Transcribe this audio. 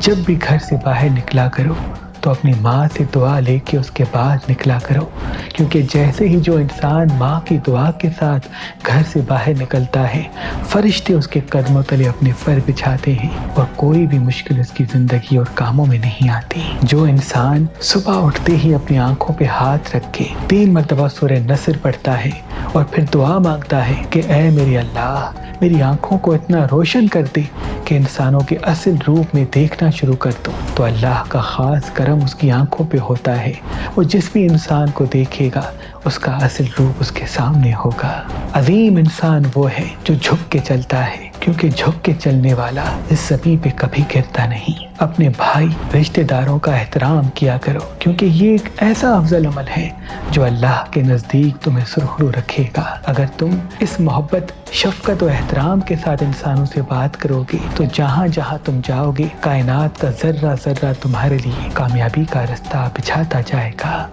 جب بھی گھر سے باہر نکلا کرو تو اپنی ماں سے دعا لے کے اس کے بعد نکلا کرو، کیونکہ جیسے ہی جو انسان ماں کی دعا کے ساتھ گھر سے باہر نکلتا ہے، فرشتے اس کے قدموں تلے اپنے پر بچھاتے ہیں اور کوئی بھی مشکل اس کی زندگی اور کاموں میں نہیں آتی۔ جو انسان صبح اٹھتے ہی اپنی آنکھوں پہ ہاتھ رکھ کے 3 مرتبہ سورہ نصر پڑھتا ہے اور پھر دعا مانگتا ہے کہ اے میرے اللہ، میری آنکھوں کو اتنا روشن کر دے کہ انسانوں کے اصل روپ میں دیکھنا شروع کر دو، تو اللہ کا خاص کرم اس کی آنکھوں پہ ہوتا ہے۔ وہ جس بھی انسان کو دیکھے گا اس کا اصل روپ اس کے سامنے ہوگا۔ عظیم انسان وہ ہے جو جھک کے چلتا ہے، کیونکہ جھک کے چلنے والا اس زمین پہ کبھی گرتا نہیں۔ اپنے بھائی رشتہ داروں کا احترام کیا کرو، کیونکہ یہ ایک ایسا افضل عمل ہے جو اللہ کے نزدیک تمہیں سرخرو رکھے گا۔ اگر تم اس محبت، شفقت و احترام کے ساتھ انسانوں سے بات کرو گے تو جہاں جہاں تم جاؤ گے، کائنات کا ذرہ ذرہ تمہارے لیے کامیابی کا رستہ بچھاتا جائے گا۔